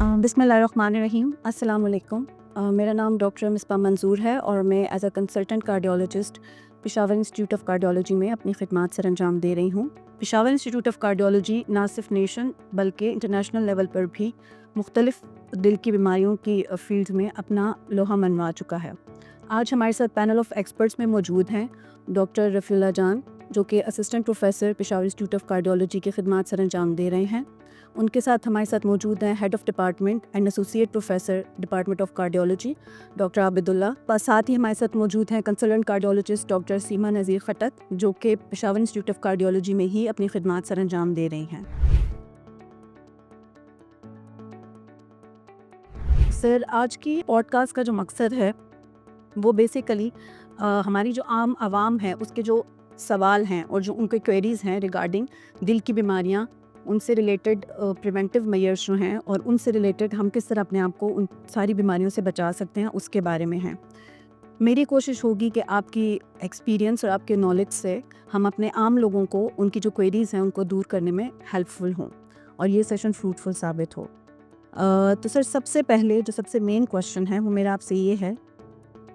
بسم اللہ الرحمن الرحیم، السلام علیکم۔ میرا نام ڈاکٹر مصباح منظور ہے اور میں as a consultant cardiologist Peshawar institute of cardiology میں اپنی خدمات سر انجام دے رہی ہوں۔ پشاور انسٹیٹیوٹ آف کارڈیولوجی نہ صرف نیشن بلکہ انٹرنیشنل لیول پر بھی مختلف دل کی بیماریوں کی فیلڈ میں اپنا لوہا منوا چکا ہے۔ آج ہمارے ساتھ پینل آف ایکسپرٹس میں موجود ہیں ڈاکٹر رفیع اللہ جان، جو کہ assistant professor Peshawar institute of cardiology کی خدمات سر انجام دے رہے ہیں۔ ان کے ساتھ ہمارے ساتھ موجود ہیں head of department and associate professor department of cardiology doctor Abid Ullah. ساتھ ہی ہمارے ساتھ موجود ہیں کنسلٹنٹ کارڈیولوجسٹ ڈاکٹر سیما نذیر خٹک، جو کہ پشاور انسٹیٹیوٹ آف کارڈیولوجی میں ہی اپنی خدمات سر انجام دے رہی ہیں۔ سر، آج کی پوڈ کاسٹ کا جو مقصد ہے وہ بیسیکلی ہماری جو عام عوام ہے اس کے جو سوال ہیں اور جو ان کے کوئریز ہیں ریگارڈنگ دل کی بیماریاں، ان سے ریلیٹڈ پریونٹیو میئرز جو ہیں اور ان سے ریلیٹڈ ہم کس طرح اپنے آپ کو ان ساری بیماریوں سے بچا سکتے ہیں، اس کے بارے میں ہیں۔ میری کوشش ہوگی کہ آپ کی ایکسپیرینس اور آپ کے نالج سے ہم اپنے عام لوگوں کو ان کی جو کوئریز ہیں ان کو دور کرنے میں ہیلپ فل ہوں اور یہ سیشن فروٹفل ثابت ہو۔ تو سر، سب سے پہلے جو سب سے مین کوشچن ہے وہ میرا آپ سے یہ ہے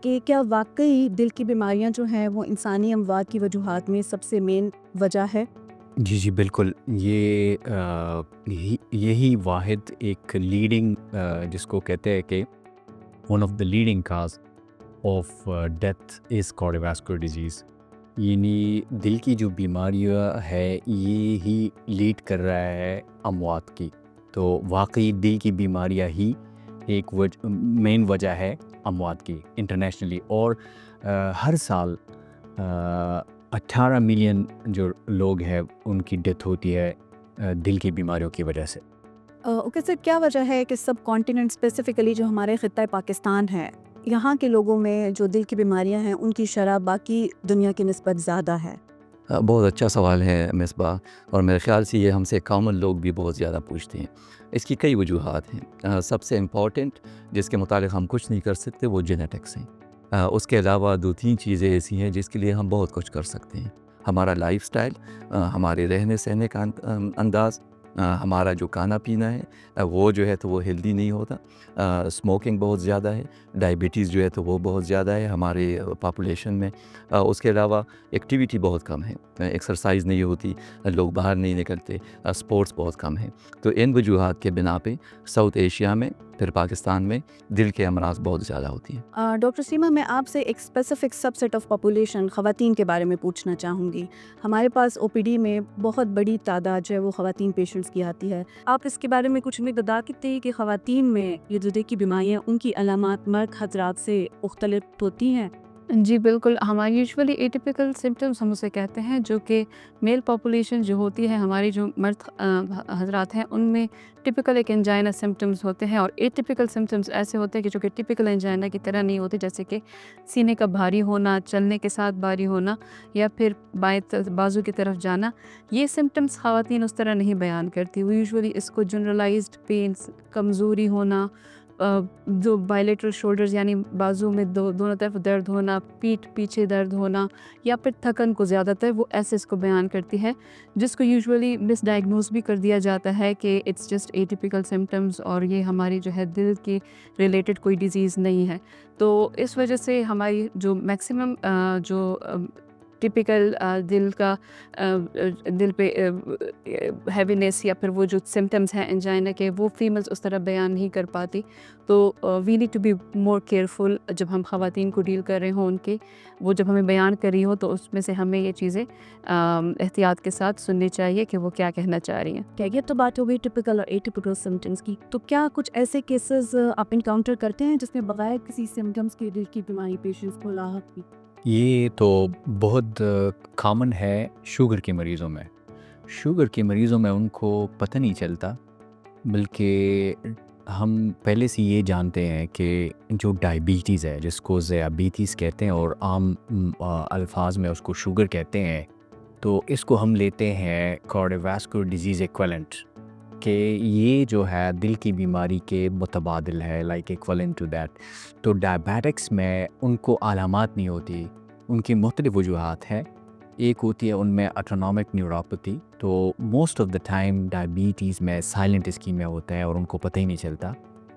کہ کیا واقعی دل کی بیماریاں جو ہیں وہ انسانی اموات کی وجوہات میں سب سے مین وجہ ہے؟ جی بالکل، یہی واحد ایک لیڈنگ جس کو کہتے ہیں کہ one of the leading cause of death is cardiovascular disease, یعنی دل کی جو بیماریاں ہے یہ ہی لیڈ کر رہا ہے اموات کی۔ تو واقعی دل کی بیماریاں ہی ایک مین وجہ ہے اموات کی انٹرنیشنلی، اور ہر سال 18 ملین جو لوگ ہیں ان کی ڈیتھ ہوتی ہے دل کی بیماریوں کی وجہ سے۔ اوکے سر، کیا وجہ ہے کہ سب کانٹیننٹ اسپیسیفکلی جو ہمارے خطہ پاکستان ہے، یہاں کے لوگوں میں جو دل کی بیماریاں ہیں ان کی شرح باقی دنیا کی نسبت زیادہ ہے؟ بہت اچھا سوال ہے مصباح، اور میرے خیال سے یہ ہم سے کامن لوگ بھی بہت زیادہ پوچھتے ہیں۔ اس کی کئی وجوہات ہیں۔ سب سے امپورٹنٹ جس کے متعلق ہم کچھ نہیں کر سکتے وہ جینیٹکس ہیں۔ اس کے علاوہ 2-3 چیزیں ایسی ہیں جس کے لیے ہم بہت کچھ کر سکتے ہیں۔ ہمارا لائف سٹائل، ہمارے رہنے سہنے کا انداز، ہمارا جو کھانا پینا ہے وہ جو ہے تو وہ ہیلدی نہیں ہوتا، اسموکنگ بہت زیادہ ہے، ڈائبٹیز جو ہے تو وہ بہت زیادہ ہے ہمارے پاپولیشن میں۔ اس کے علاوہ ایکٹیویٹی بہت کم ہے، ایکسرسائز نہیں ہوتی، لوگ باہر نہیں نکلتے، سپورٹس بہت کم ہیں۔ تو ان وجوہات کے بنا پہ ساؤتھ ایشیا میں، پھر پاکستان میں دل کے امراض بہت زیادہ ہوتی ہیں۔ ڈاکٹر سیما، میں آپ سے ایک specific subset of population خواتین کے بارے میں پوچھنا چاہوں گی۔ ہمارے پاس او پی ڈی میں بہت بڑی تعداد جو ہے وہ خواتین پیشنٹس کی آتی ہے۔ آپ اس کے بارے میں کچھ بتا سکتے ہیں کہ خواتین میں یہ جو دل کی بیماریاں ان کی علامات مرد حضرات سے مختلف ہوتی ہیں؟ جی بالکل، ہماری یوزولی ایٹیپیکل سمٹمز ہم اسے کہتے ہیں، جو کہ میل پاپولیشن جو ہوتی ہے، ہماری جو مرد حضرات ہیں ان میں ٹپیکل ایک انجائنا سمٹمز ہوتے ہیں، اور ایٹیپیکل سمٹمز ایسے ہوتے ہیں کہ جو کہ ٹپیکل انجائنا کی طرح نہیں ہوتے، جیسے کہ سینے کا بھاری ہونا، چلنے کے ساتھ بھاری ہونا، یا پھر بائیں بازو کی طرف جانا۔ یہ سمٹمز خواتین اس طرح نہیں بیان کرتی۔ وہ یوزولی اس کو جنرلائزڈ پینس، کمزوری ہونا، جو بائلیٹرل شولڈرز یعنی بازو میں دونوں طرف درد ہونا، پیٹھ پیچھے درد ہونا، یا پھر تھکن کو زیادہ تر وہ ایسے اس کو بیان کرتی ہے، جس کو یوزولی مس ڈائگنوز بھی کر دیا جاتا ہے کہ اٹس جسٹ ایٹیپیکل سمٹمز، اور یہ ہماری جو ہے دل کے ریلیٹڈ کوئی ڈیزیز نہیں ہے۔ تو اس وجہ سے ہماری جو میکسیمم جو ٹپیکل دل کا دل پہ ہیوینس یا پھر وہ جو سمٹمز ہیں انجائنا کے، وہ فیمیلز اس طرح بیان نہیں کر پاتی۔ تو we need to be more careful جب ہم خواتین کو ڈیل کر رہے ہوں ان کے، وہ جب ہمیں بیان کر رہی ہو تو اس میں سے ہمیں یہ چیزیں احتیاط کے ساتھ سننی چاہیے کہ وہ کیا کہنا چاہ رہی ہیں۔ یہ تو بات ہو گئی ٹپیکل اور ایٹیپیکل سمٹمز کی، تو کیا کچھ ایسے کیسز آپ انکاؤنٹر کرتے ہیں جس میں بغیر کسی سمٹمز کے دل کی بیماری پیشنٹس کو لاحق کی؟ یہ تو بہت کامن ہے شوگر کے مریضوں میں۔ شوگر کے مریضوں میں ان کو پتہ نہیں چلتا، بلکہ ہم پہلے سے یہ جانتے ہیں کہ جو ڈائبٹیز ہے، جس کو ذیابیطس کہتے ہیں اور عام الفاظ میں اس کو شوگر کہتے ہیں، تو اس کو ہم لیتے ہیں کارڈیوواسکولر ڈیزیز ایکویلنٹ، کہ یہ جو ہے دل کی بیماری کے متبادل ہے، لائک ایکویلنٹ ٹو دیٹ۔ تو ڈائبیٹکس میں ان کو علامات نہیں ہوتی، ان کی مختلف وجوہات ہیں۔ ایک ہوتی ہے ان میں اٹونامک نیوروپیتھی، تو most of the time diabetes میں سائلنٹ اسکیمیا ہوتا ہے اور ان کو پتہ ہی نہیں چلتا،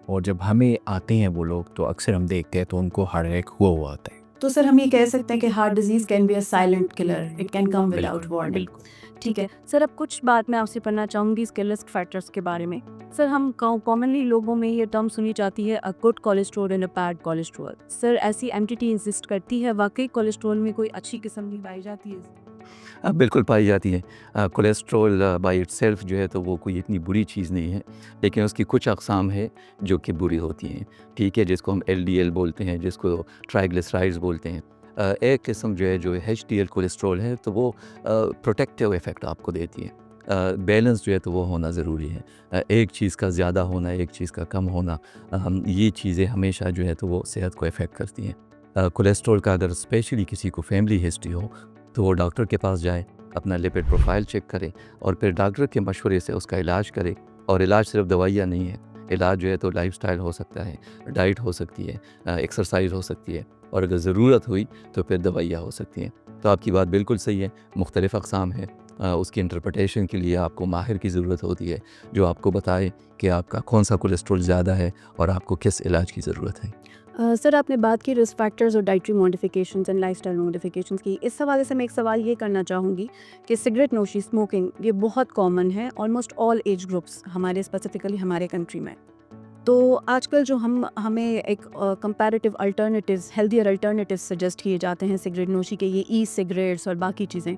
اور جب ہمیں آتے ہیں وہ لوگ تو اکثر ہم دیکھتے ہیں تو ان کو ہارٹ اٹیک ہوا ہوتا ہے۔ تو سر ہم یہ کہہ سکتے ہیں کہ heart disease can be a silent killer, it can come without warning. بالکل۔ ٹھیک ہے سر، اب کچھ بات میں آپ سے پڑھنا چاہوں گی اس کے رسک فیکٹرز کے بارے میں۔ سر ہم کامنلی لوگوں میں یہ ٹرم سنی جاتی ہے a good cholesterol and a bad cholesterol. Sir ایسی اینٹیٹی ایگزسٹ کرتی ہے؟ واقعی کولیسٹرول میں کوئی اچھی قسم کی پائی جاتی ہے؟ بالکل پائی جاتی ہے۔ کولیسٹرول بائی اٹ سیلف جو ہے تو وہ کوئی اتنی بری چیز نہیں ہے، لیکن اس کی کچھ اقسام ہے جو کہ بری ہوتی ہیں، ٹھیک ہے، جس کو ہم LDL بولتے ہیں، جس کو ٹرائیگلیسرائڈز بولتے ہیں۔ ایک قسم جو ہے جو HDL کولیسٹرول ہے تو وہ پروٹیکٹیو ایفیکٹ آپ کو دیتی ہے۔ بیلنس جو ہے تو وہ ہونا ضروری ہے۔ ایک چیز کا زیادہ ہونا، ایک چیز کا کم ہونا، یہ چیزیں ہمیشہ جو ہے تو وہ صحت کو افیکٹ کرتی ہیں۔ کولیسٹرول کا اگر اسپیشلی کسی کو فیملی ہسٹری ہو تو وہ ڈاکٹر کے پاس جائے، اپنا لیپڈ پروفائل چیک کرے اور پھر ڈاکٹر کے مشورے سے اس کا علاج کرے۔ اور علاج صرف دوائیاں نہیں ہے، علاج جو ہے تو لائف سٹائل ہو سکتا ہے، ڈائٹ ہو سکتی ہے، ایکسرسائز ہو سکتی ہے، اور اگر ضرورت ہوئی تو پھر دوائیاں ہو سکتی ہیں۔ تو آپ کی بات بالکل صحیح ہے، مختلف اقسام ہے۔ اس کی انٹرپریٹیشن کے لیے آپ کو ماہر کی ضرورت ہوتی ہے جو آپ کو بتائے کہ آپ کا کون سا کولیسٹرول زیادہ ہے اور آپ کو کس علاج کی ضرورت ہے۔ سر آپ نے بات کی رسک فیکٹرز اور ڈائٹری ماڈیفیکیشنز اینڈ لائف اسٹائل ماڈیفیکیشنز کی، اس حوالے سے میں ایک سوال یہ کرنا چاہوں گی کہ سگریٹ نوشی، اسموکنگ، یہ بہت کامن ہے آلموسٹ آل ایج گروپس ہمارے اسپیسیفکلی ہمارے کنٹری میں۔ تو آج کل جو ہمیں ایک comparative alternatives, healthier alternatives suggest کیے جاتے ہیں سگریٹ نوشی کے، یہ ای سگریٹس اور باقی چیزیں،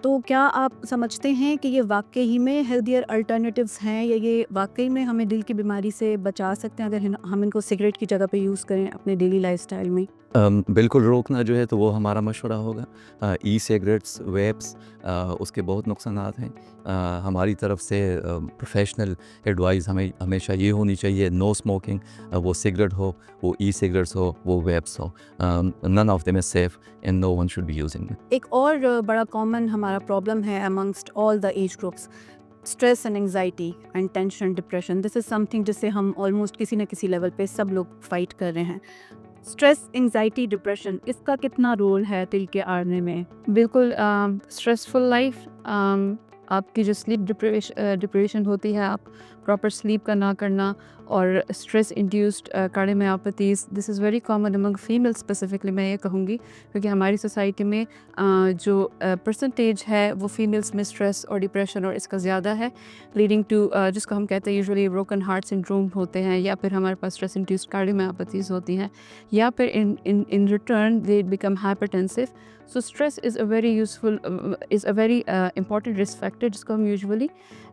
تو کیا آپ سمجھتے ہیں کہ یہ واقعی میں ہیلدیئر الٹرنیٹیوز ہیں، یا یہ واقعی میں ہمیں دل کی بیماری سے بچا سکتے ہیں اگر ہم ان کو سگریٹ کی جگہ پہ یوز کریں اپنے ڈیلی لائف اسٹائل میں؟ بالکل روکنا جو ہے تو وہ ہمارا مشورہ ہوگا۔ ای سگریٹس، ویپس، اس کے بہت نقصانات ہیں۔ ہماری طرف سے پروفیشنل ایڈوائز ہمیشہ یہ ہونی چاہیے، نو اسموکنگ، وہ سگریٹ ہو، وہ ای سگریٹس ہو، وہ ویپس ہو، none of them is safe and no one should be using. ایک اور بڑا کامن ہمارا پرابلم ہے amongst all the age groups, stress and anxiety and tension, depression. This is something جس سے ہم آلموسٹ کسی نہ کسی لیول پہ سب لوگ فائٹ کر رہے ہیں۔ اسٹریس، انگزائٹی، ڈپریشن، اس کا کتنا رول ہے دل کے آڑنے میں؟ بالکل اسٹریسفل لائف، آپ کی جو سلیپ ڈپریشن ہوتی ہے، آپ پراپر سلیپ کا نہ کرنا، اور stress induced cardiomyopathies, this is very common among female specifically, میں یہ کہوں گی، کیونکہ ہماری سوسائٹی میں جو پرسنٹیج ہے وہ فیمیلس میں اسٹریس اور ڈپریشن اور اس کا زیادہ ہے، لیڈنگ ٹو جس کو ہم کہتے ہیں یوزلی بروکن ہارٹ سنڈروم ہوتے ہیں، یا پھر ہمارے پاس اسٹریس انڈیوسڈ کارڈیومایوپیتھیز ہوتی ہیں، یا پھر in return they become hypertensive. So stress is a very important risk factor جس کو ہم یوزولی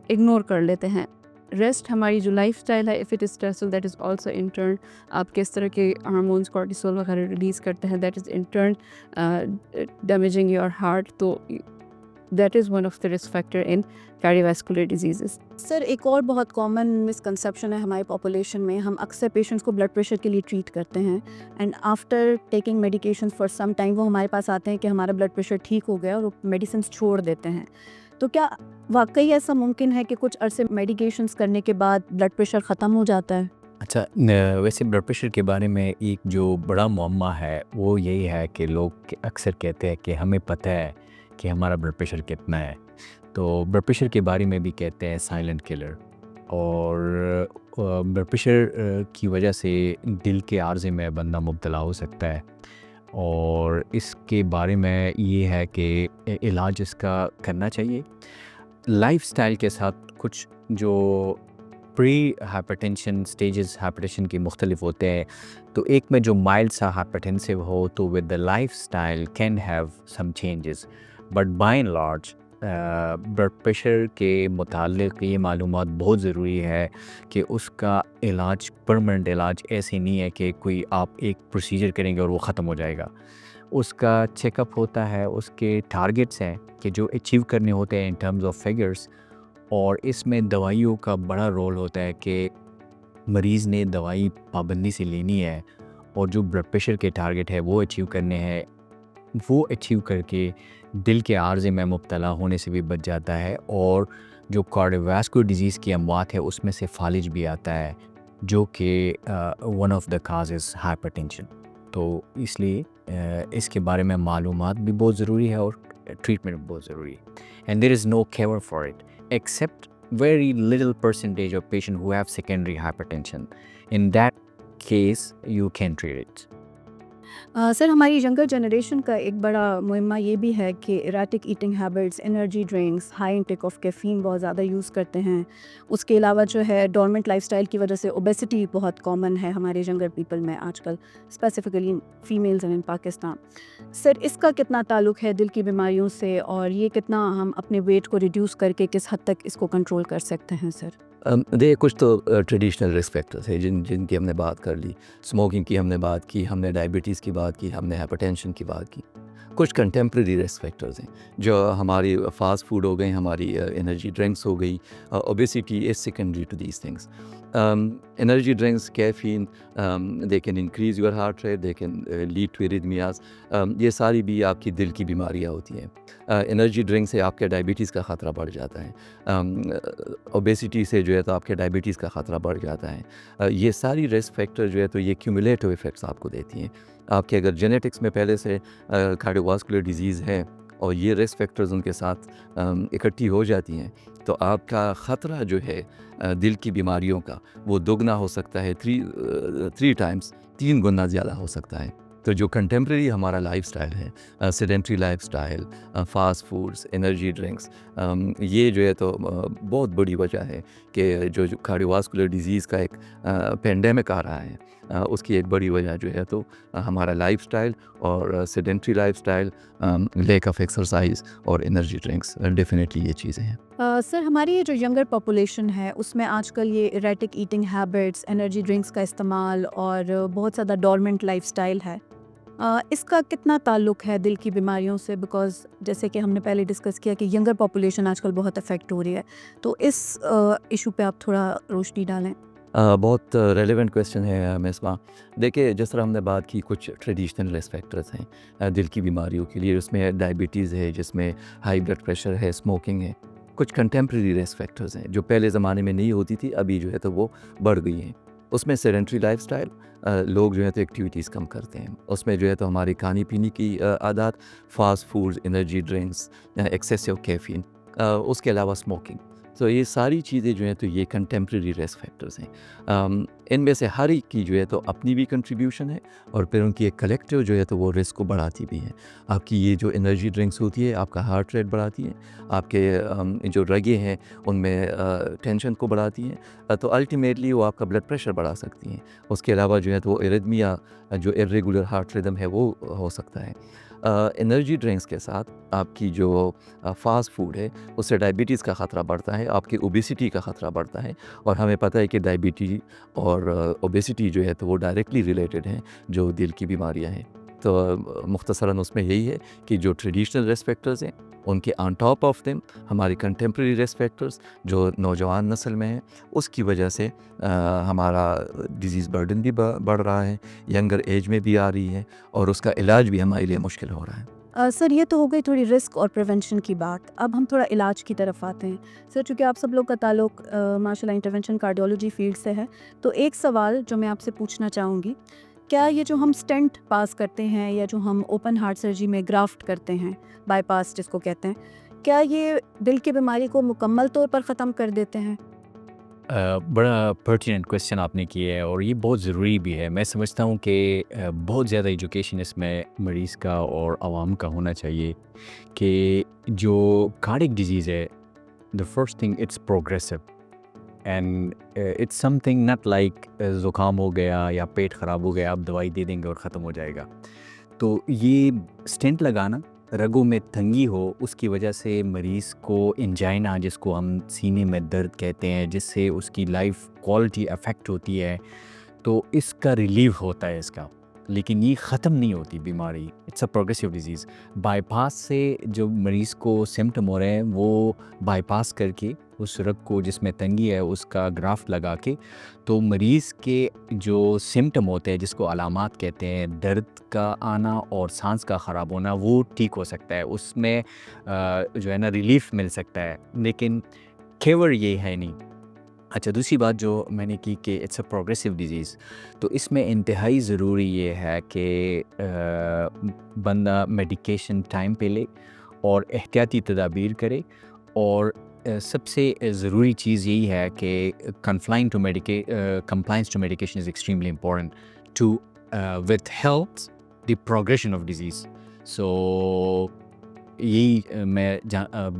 اگنور کر لیتے ہیں۔ ریسٹ ہماری جو لائف اسٹائل ہے، if it is stressful, that is also in turn آپ کس طرح کے ہارمونس، کورٹیسول وغیرہ ریلیز کرتے ہیں، that is in turn damaging your heart, تو that is one of the risk factor in cardiovascular diseases. Sir ایک اور بہت کامن مسکنسیپشن ہے ہماری پاپولیشن میں، ہم اکثر پیشنٹس کو بلڈ پریشر کے لیے ٹریٹ کرتے ہیں، and after taking medication for some time وہ ہمارے پاس آتے ہیں کہ ہمارا بلڈ پریشر ٹھیک ہو گیا اور وہ میڈیسنس چھوڑ دیتے ہیں۔ تو کیا واقعی ایسا ممکن ہے کہ کچھ عرصے میڈیکیشنس کرنے کے بعد بلڈ پریشر ختم ہو جاتا ہے؟ اچھا، ویسے بلڈ پریشر کے بارے میں ایک جو بڑا معمہ ہے وہ یہی ہے کہ لوگ اکثر کہتے ہیں کہ ہمیں پتہ ہے کہ ہمارا بلڈ پریشر کتنا ہے، تو بلڈ پریشر کے بارے میں بھی کہتے ہیں سائلنٹ کلر، اور بلڈ پریشر کی وجہ سے دل کے عارضے میں بندہ مبتلا ہو سکتا ہے، اور اس کے بارے میں یہ ہے کہ علاج اس کا کرنا چاہیے۔ لائف سٹائل کے ساتھ کچھ جو پری ہائپرٹینشن سٹیجز ہائپرٹینشن کے مختلف ہوتے ہیں، تو ایک میں جو مائلڈ سا ہائپرٹینسو ہو تو with the lifestyle can have some changes, but by and large blood pressure کے متعلق یہ معلومات بہت ضروری ہے کہ اس کا علاج، پرماننٹ علاج ایسے نہیں ہے کہ کوئی آپ ایک پروسیجر کریں گے اور وہ ختم ہو جائے گا۔ اس کا چیک اپ ہوتا ہے، اس کے ٹارگیٹس ہیں کہ جو اچیو کرنے ہوتے ہیں ان ٹرمز آف فگرس، اور اس میں دوائیوں کا بڑا رول ہوتا ہے کہ مریض نے دوائی پابندی سے لینی ہے، اور جو بلڈ پریشر کے ٹارگیٹ ہے وہ اچیو کرنے ہیں، وہ اچیو کر کے دل کے عارضے میں مبتلا ہونے سے بھی بچ جاتا ہے، اور جو کارڈیوواسکولر ڈیزیز کی اموات ہے اس میں سے فالج بھی آتا ہے، جو کہ one of the cause is hyper tension. تو اس لیے اس کے بارے میں معلومات بھی بہت ضروری ہے، اور ٹریٹمنٹ بہت ضروری ہے. And there is no cure for it except very little percentage of patients who have secondary hypertension. In that case, you can treat it. سر ہماری ینگر جنریشن کا ایک بڑا مہمہ یہ بھی ہے کہ erratic eating habits, energy drinks, high intake of caffeine بہت زیادہ یوز کرتے ہیں. اس کے علاوہ جو ہے ڈورمنٹ لائف اسٹائل کی وجہ سے اوبیسٹی بہت کامن ہے ہمارے ینگر پیپل میں آج کل، اسپیسیفکلی فیمیلز ان پاکستان. سر اس کا کتنا تعلق ہے دل کی بیماریوں سے، اور یہ کتنا ہم اپنے ویٹ کو ریڈیوس کر کے کس حد تک اس کو کنٹرول کر سکتے ہیں سر؟ دیکھیے کچھ تو ٹریڈیشنل رسک فیکٹرس ہیں جن کی ہم نے بات کر لی. اسموکنگ کی ہم نے بات کی، ہم نے ڈائبٹیز کی بات کی، ہم نے ہائپر ٹینشن کی بات کی. کچھ کنٹمپریری رسک فیکٹرز ہیں جو ہماری فاسٹ فوڈ ہو گئی، ہماری انرجی ڈرنکس ہو گئی. Obesity is secondary to these things. Energy drinks, caffeine, they can increase your heart rate, they can lead to arrhythmias. یہ ساری بھی آپ کی دل کی بیماریاں ہوتی ہیں. انرجی ڈرنک سے آپ کے ڈائبٹیز کا خطرہ بڑھ جاتا ہے. اوبیسٹی سے جو ہے تو آپ کے ڈائبٹیز کا خطرہ بڑھ جاتا ہے. یہ ساری رسک فیکٹر جو ہے تو یہ کیومولیٹو افیکٹس آپ کو دیتی ہیں. آپ کے اگر جینیٹکس میں پہلے سے کارڈیو واسکولر ڈیزیز ہے اور یہ رسک فیکٹرز ان کے ساتھ اکٹھی ہو جاتی ہیں تو آپ کا خطرہ جو ہے دل کی بیماریوں کا وہ دگنا ہو سکتا ہے، 3 گنا زیادہ ہو سکتا ہے. تو جو کنٹمپریری ہمارا لائف سٹائل ہے، sedentary life style, fast foods, energy drinks, یہ جو ہے تو بہت بڑی وجہ ہے کہ جو کارڈیو واسکولر ڈیزیز کا ایک پینڈیمک آ رہا ہے، اس کی ایک بڑی وجہ جو ہے تو ہمارا لائف سٹائل اور sedentary life style, lack of exercise اور انرجی ڈرنکس، ڈیفینیٹلی یہ چیزیں ہیں. سر ہماری یہ جو ینگر پاپولیشن ہے اس میں آج کل یہ ایریٹک ایٹنگ ہیبٹس، انرجی ڈرنکس کا استعمال اور بہت زیادہ ڈورمنٹ لائف سٹائل ہے. اس کا کتنا تعلق ہے دل کی بیماریوں سے؟ بیکاز جیسے کہ ہم نے پہلے ڈسکس کیا کہ ینگر پاپولیشن آج کل بہت افیکٹ ہو رہی ہے، تو اس ایشو پہ آپ تھوڑا روشنی ڈالیں. بہت ریلیونٹ کویسچن ہے مصباح. دیکھیے جس طرح ہم نے بات کی کچھ ٹریڈیشنل رسک فیکٹرز ہیں دل کی بیماریوں کے لیے، اس میں ڈائبٹیز ہے، جس میں ہائی بلڈ پریشر ہے، اسموکنگ ہے. کچھ کنٹمپریری رسک فیکٹرز ہیں جو پہلے زمانے میں نہیں ہوتی تھی، ابھی جو ہے تو وہ بڑھ گئی ہیں. اس میں سیڈنٹری لائف سٹائل، لوگ جو ہے تو ایکٹیویٹیز کم کرتے ہیں. اس میں جو ہے تو ہماری کھانے پینے کی عادات، fast foods, energy drinks, excessive caffeine, اس کے علاوہ اسموکنگ. تو یہ ساری چیزیں جو ہیں تو یہ کنٹمپریری رسک فیکٹرز ہیں. ان میں سے ہر ایک کی جو ہے تو اپنی بھی کنٹریبیوشن ہے اور پھر ان کی ایک کلیکٹیو جو ہے تو وہ رسک کو بڑھاتی بھی ہیں. آپ کی یہ جو انرجی ڈرنکس ہوتی ہے آپ کا ہارٹ ریٹ بڑھاتی ہیں، آپ کے جو رگیں ہیں ان میں ٹینشن کو بڑھاتی ہیں، تو الٹیمیٹلی وہ آپ کا بلڈ پریشر بڑھا سکتی ہیں. اس کے علاوہ جو ہے تو وہ ایریتھمیا، جو ارریگولر ہارٹ ریدم ہے وہ ہو سکتا ہے. انرجی ڈرنکس کے ساتھ آپ کی جو فاسٹ فوڈ ہے اس سے ڈائبٹیز کا خطرہ بڑھتا ہے، آپ کی اوبیسٹی کا خطرہ بڑھتا ہے. اور ہمیں پتہ ہے کہ ڈائبٹی اور اوبیسٹی جو ہے تو وہ ڈائریکٹلی ریلیٹڈ ہیں جو دل کی بیماریاں ہیں. تو مختصراً اس میں یہی ہے کہ جو ٹریڈیشنل رسک فیکٹرز ہیں ان کے آن ٹاپ آف دیم ہماری کنٹمپریری رسک فیکٹرز جو نوجوان نسل میں ہیں، اس کی وجہ سے ہمارا ڈیزیز برڈن بھی بڑھ رہا ہے، ینگر ایج میں بھی آ رہی ہے، اور اس کا علاج بھی ہمارے لیے مشکل ہو رہا ہے. سر یہ تو ہو گئی تھوڑی رسک اور پریونشن کی بات. اب ہم تھوڑا علاج کی طرف آتے ہیں. سر چونکہ آپ سب لوگ کا تعلق ماشاء اللہ انٹرونشن کارڈیولوجی فیلڈ سے ہے، تو ایک سوال جو میں آپ سے پوچھنا چاہوں گی، کیا یہ جو ہم اسٹینٹ پاس کرتے ہیں یا جو ہم اوپن ہارٹ سرجری میں گرافٹ کرتے ہیں، بائی پاس جس کو کہتے ہیں، کیا یہ دل کی بیماری کو مکمل طور پر ختم کر دیتے ہیں؟ بڑا پرٹیننٹ کویسچن آپ نے کیا ہے اور یہ بہت ضروری بھی ہے. میں سمجھتا ہوں کہ بہت زیادہ ایجوکیشن اس میں مریض کا اور عوام کا ہونا چاہیے کہ جو کارڈک ڈیزیز ہے، the first thing it's progressive and it's something not like زکام ہو گیا یا پیٹ خراب ہو گیا آپ دوائی دے دیں گے اور ختم ہو جائے گا. تو یہ اسٹینٹ لگانا، رگوں میں تنگی ہو، اس کی وجہ سے مریض کو انجائنا، جس کو ہم سینے میں درد کہتے ہیں، جس سے اس کی لائف کوالٹی افیکٹ ہوتی ہے، تو اس کا ریلیف ہوتا ہے اس کا. لیکن یہ ختم نہیں ہوتی بیماری، it's a progressive disease. Bypass سے جو مریض کو سمٹم ہو رہے ہیں وہ بائی پاس کر کے اس رگ کو جس میں تنگی ہے اس کا گرافٹ لگا کے، تو مریض کے جو سمٹم ہوتے ہیں جس کو علامات کہتے ہیں، درد کا آنا اور سانس کا خراب ہونا، وہ ٹھیک ہو سکتا ہے. اس میں جو ہے نا ریلیف مل سکتا ہے، لیکن کیور یہ ہے نہیں. اچھا، دوسری بات جو میں نے کی کہ اٹس اے پروگریسو ڈیزیز، تو اس میں انتہائی ضروری یہ ہے کہ بندہ میڈیکیشن ٹائم پہ لے اور احتیاطی تدابیر کرے. اور سب سے ضروری چیز یہی ہے کہ compliance to medication is extremely important to withhold the progression of disease. So یہی میں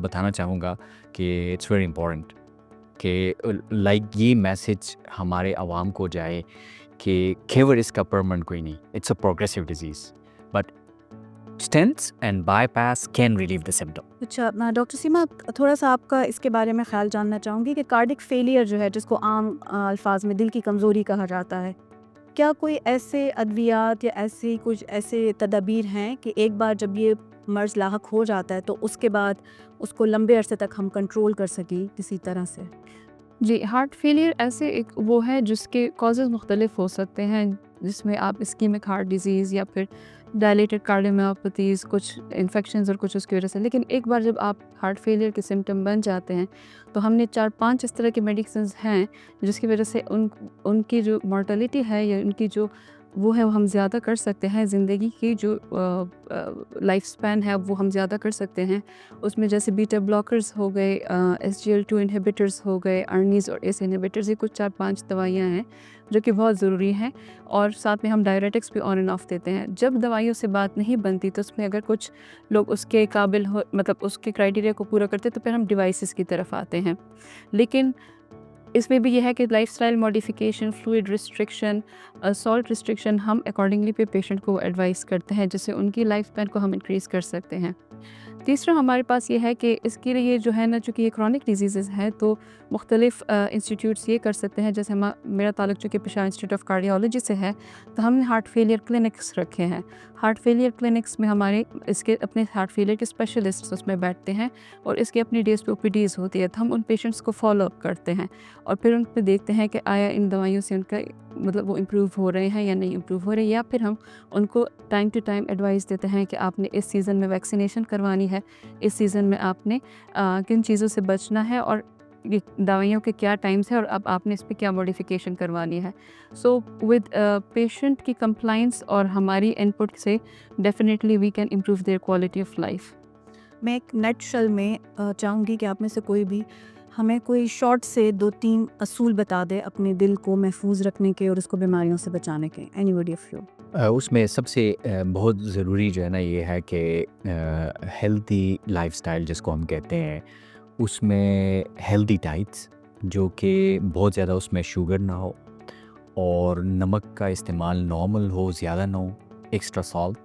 بتانا چاہوں گا کہ اٹس ویری امپورٹنٹ کہ یہ میسج ہمارے عوام کو جائے کہ کیور اس کا پرمنٹ کوئی نہیں, it's a progressive disease, but stents and bypass can relieve the symptom. اچھا ڈاکٹر سیما, تھوڑا سا آپ کا اس کے بارے میں خیال جاننا چاہوں گی کہ کارڈک فیلئر جو ہے, جس کو عام الفاظ میں دل کی کمزوری کہا جاتا ہے, کیا کوئی ایسے ادویات یا ایسے تدابیر ہیں کہ ایک بار جب یہ مرض لاحق ہو جاتا ہے تو اس کے بعد اس کو لمبے عرصے تک ہم کنٹرول کر سکیں کسی طرح سے؟ جی, ہارٹ فیلئر ایسے ایک وہ ہے جس کے کازز مختلف ہو سکتے ہیں, جس میں آپ اسکیمک ہارٹ ڈیزیز یا پھر ڈائلیٹڈ کارڈیومیوپیتھیز, کچھ انفیکشنز اور کچھ اس کی وجہ سے. لیکن ایک بار جب آپ ہارٹ فیلئر کے سمٹم بن جاتے ہیں تو ہم نے 4-5 اس طرح کی میڈیسنز ہیں جس کی وجہ سے ان کی جو مورٹیلٹی ہے یا ان کی جو وہ ہے وہ ہم زیادہ کر سکتے ہیں, زندگی کی جو لائف سپین ہے وہ ہم زیادہ کر سکتے ہیں. اس میں جیسے بیٹا بلاکرز ہو گئے, SGLT2 انہیبیٹرز ہو گئے, ارنیز اور ACE انہیبیٹرز, یہ کچھ 4-5 دوائیاں ہیں جو کہ بہت ضروری ہیں. اور ساتھ میں ہم ڈائریٹکس بھی آن اینڈ آف دیتے ہیں. جب دوائیوں سے بات نہیں بنتی تو اس میں اگر کچھ لوگ اس کے قابل ہو, مطلب اس کے کرائٹیریا کو پورا کرتے تو پھر ہم ڈیوائسز کی طرف آتے ہیں. لیکن اس میں بھی یہ ہے کہ life style modification, fluid restriction, salt restriction ہم اکارڈنگلی پہ پیشنٹ کو ایڈوائز کرتے ہیں, جس سے ان کی لائف اسپین کو ہم انکریز کر سکتے ہیں. تیسرا ہمارے پاس یہ ہے کہ اس کے لیے جو ہے نا, چونکہ یہ کرونک ڈیزیزز ہیں تو مختلف انسٹیٹیوٹس یہ کر سکتے ہیں. جیسے میرا تعلق چونکہ پشاور انسٹیٹیوٹ آف کارڈیالوجی سے ہے تو ہم نے ہارٹ فیلئر کلینکس رکھے ہیں. ہارٹ فیلئر کلینکس میں ہمارے اس کے اپنے ہارٹ فیلئر کے اسپیشلسٹس اس میں بیٹھتے ہیں اور اس کی اپنی ڈیز پہ OPDs ہوتی ہے. تو ہم ان پیشنٹس کو فالو اپ کرتے ہیں اور پھر ان پہ دیکھتے ہیں کہ آیا ان دوائیوں سے ان کا مطلب وہ امپروو ہو رہے ہیں یا نہیں امپروو ہو رہے ہیں, یا پھر ہم ان کو ٹائم ٹو ٹائم ایڈوائز دیتے ہیں کہ آپ نے اس سیزن میں ویکسینیشن کروانی ہے, اس سیزن میں آپ نے کن چیزوں سے بچنا ہے اور یہ دوائیوں کے کیا ٹائمز ہے اور اب آپ نے اس پہ کیا موڈیفیکیشن کروانی ہے. سو ود پیشنٹ کی کمپلائنس اور ہماری ان پٹ سے definitely we can improve their quality of life. میں ایک نیٹ شل میں چاہوں گی کہ آپ میں سے کوئی بھی ہمیں کوئی شارٹ سے 2-3 اصول بتا دے اپنے دل کو محفوظ رکھنے کے اور اس کو بیماریوں سے بچانے کے. Anybody of you? اس میں سب سے بہت ضروری جو ہے نا یہ ہے کہ ہیلتھی لائف سٹائل جس کو ہم کہتے ہیں, اس میں ہیلتھی ڈائٹس جو کہ بہت زیادہ اس میں شوگر نہ ہو اور نمک کا استعمال نارمل ہو, زیادہ نہ ہو, ایکسٹرا سالٹ.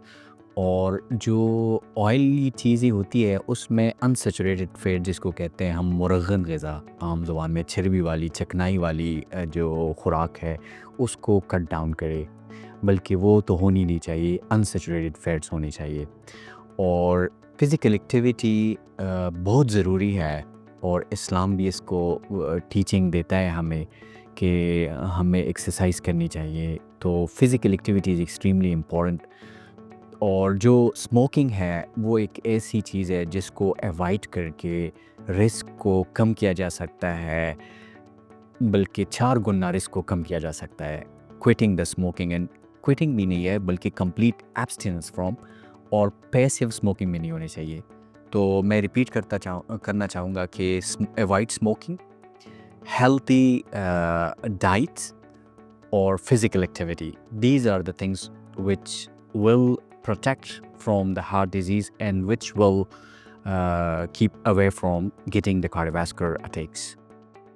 اور جو آئلی چیزیں ہوتی ہے اس میں انسیچوریٹڈ فیٹ جس کو کہتے ہیں ہم, مرغن غذا عام زبان میں, چربی والی چکنائی والی جو خوراک ہے اس کو کٹ ڈاؤن کرے, بلکہ وہ تو ہونی نہیں چاہیے, انسیچوریٹڈ فیٹس ہونی چاہیے. اور فزیکل ایکٹیویٹی بہت ضروری ہے اور اسلام بھی اس کو ٹیچنگ دیتا ہے ہمیں کہ ہمیں ایکسرسائز کرنی چاہیے. تو physical activity is extremely important. اور جو اسموکنگ ہے وہ ایک ایسی چیز ہے جس کو ایوائڈ کر کے رسک کو کم کیا جا سکتا ہے, بلکہ 4 گنا رسک کو کم کیا جا سکتا ہے. Quitting the smoking, and quitting بھی نہیں ہے بلکہ کمپلیٹ ایبسٹینس فرام, اور پیسیو اسموکنگ بھی نہیں ہونی چاہیے. تو میں ریپیٹ کرنا چاہوں گا کہ ایوائڈ اسموکنگ, ہیلتھی ڈائٹس اور physical activity. These are the things which will protect from the heart disease and which will keep away from getting the cardiovascular attacks.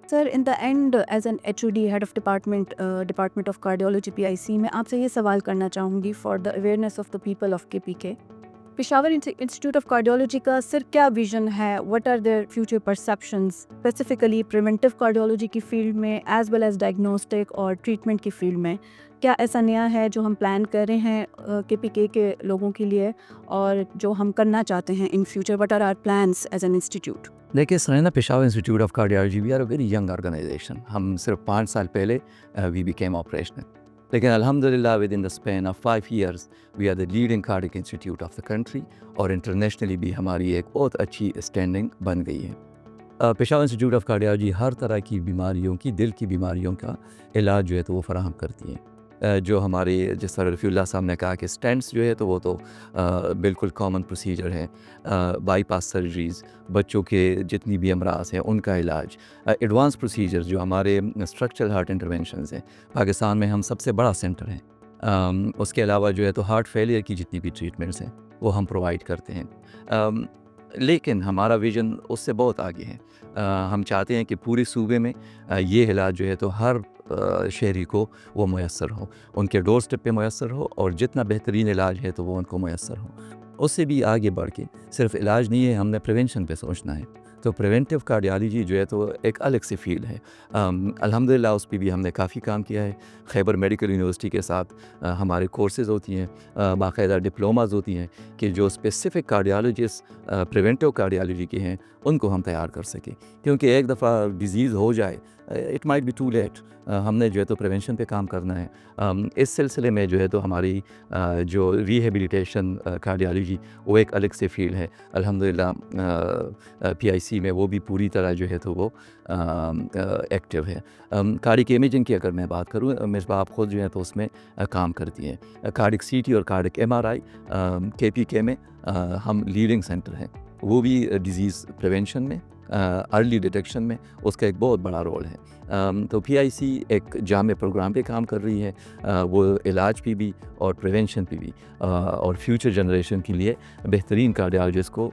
Sir, in the end, as an HOD, Head of Department of Cardiology, PIC, میں آپ سے یہ سوال کرنا چاہوں گی for the awareness of the people of KPK. Peshawar institute of cardiology کا سر کیا ویژن ہے, what are their future perceptions, specifically preventive cardiology کی فیلڈ میں as well as diagnostic اور ٹریٹمنٹ کی فیلڈ میں کیا ایسا نیا ہے جو ہم پلان کر رہے ہیں KPK کے لوگوں کے لیے اور جو ہم کرنا چاہتے ہیں in future? What are our plans as an institute? دیکھیے Sarina, Peshawar institute of cardiology we are a very young organisation. ہم صرف 5 سال پہلے وی بیکیم آپریشنل, لیکن الحمدللہ within the span of 5 years we are the leading cardiac institute of the country, اور internationally بھی ہماری ایک بہت اچھی اسٹینڈنگ بن گئی ہے. پشاور انسٹیٹیوٹ آف کارڈیالوجی ہر طرح کی بیماریوں کی, دل کی بیماریوں کا علاج جو ہے تو وہ فراہم کرتی ہے. جو ہماری جس طرح رفیع اللہ صاحب نے کہا کہ اسٹینٹس جو ہے تو وہ تو بالکل کامن پروسیجر ہے. بائی پاس سرجریز، بچوں کے جتنی بھی امراض ہیں ان کا علاج، ایڈوانس پروسیجر جو ہمارے اسٹرکچرل ہارٹ انٹروینشنز ہیں. پاکستان میں ہم سب سے بڑا سینٹر ہیں. اس کے علاوہ جو ہے تو ہارٹ فیلئر کی جتنی بھی ٹریٹمنٹس ہیں وہ ہم پرووائڈ کرتے ہیں. لیکن ہمارا ویژن اس سے بہت آگے ہے. ہم چاہتے ہیں کہ پورے صوبے میں یہ علاج جو ہے تو ہر شہری کو وہ میسر ہو، ان کے ڈور سٹیپ پہ میسر ہو، اور جتنا بہترین علاج ہے تو وہ ان کو میسر ہو. اس سے بھی آگے بڑھ کے صرف علاج نہیں ہے، ہم نے پریونشن پہ سوچنا ہے. تو پریونٹیو کارڈیالوجی جو ہے تو ایک الگ سی فیلڈ ہے. الحمدللہ اس پہ بھی ہم نے کافی کام کیا ہے. خیبر میڈیکل یونیورسٹی کے ساتھ ہمارے کورسز ہوتی ہیں، باقاعدہ ڈپلوماز ہوتی ہیں کہ جو اسپیسیفک کارڈیالوجسٹ پریونٹیو کارڈیالوجی کے ہیں ان کو ہم تیار کر سکیں. کیونکہ ایک دفعہ ڈیزیز ہو جائے it might be too late. ہم نے جو ہے تو پریونشن پہ کام کرنا ہے. اس سلسلے میں جو ہے تو ہماری جو ریہیبلیٹیشن کارڈیالوجی وہ ایک الگ سے فیلڈ ہے. الحمدللہ PIC میں وہ بھی پوری طرح جو ہے تو وہ ایکٹیو ہے. کارڈک امیجنگ کی اگر میں بات کروں، مصباح آپ خود جو ہے تو اس میں کام کرتی ہیں. کارڈک CT اور کارڈک MRI KPK میں ہم لیڈنگ سینٹر ہیں. وہ بھی ڈیزیز پریونشن میں، ارلی ڈیٹیکشن میں اس کا ایک بہت بڑا رول ہے. تو PIC ایک جامع پروگرام پہ کام کر رہی ہے، وہ علاج پہ بھی اور پریونشن پہ بھی، اور فیوچر جنریشن کے لیے بہترین کارڈیالوجسٹ کو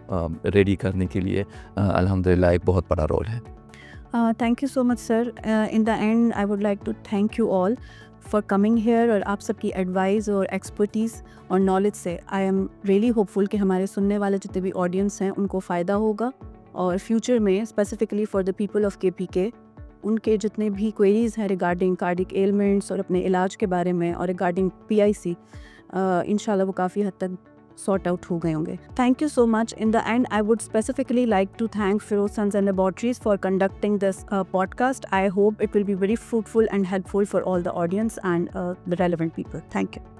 ریڈی کرنے کے لیے الحمدللہ ایک بہت بڑا رول ہے. Thank you so much sir. In the end I would like to thank you all for coming here, اور آپ سب کی ایڈوائز اور ایکسپرٹیز اور نالج سے آئی ایم ریئلی ہوپ فل کہ ہمارے سننے والے جتنے بھی آڈینس ہیں ان کو فائدہ ہوگا، اور فیوچر میں specifically for the people of KPK ان کے جتنے بھی کوئریز ہیں ریگارڈنگ کارڈک ایلمنٹس اور اپنے علاج کے بارے میں اور ریگارڈنگ PIC انشاءاللہ وہ کافی حد تک sort out ہو گئے ہوں گے. Thank you so much. In the end, I would specifically like to thank Feroz Sons and Laboratories for conducting this podcast. I hope it will be very fruitful and helpful for all the audience and the relevant people. Thank you.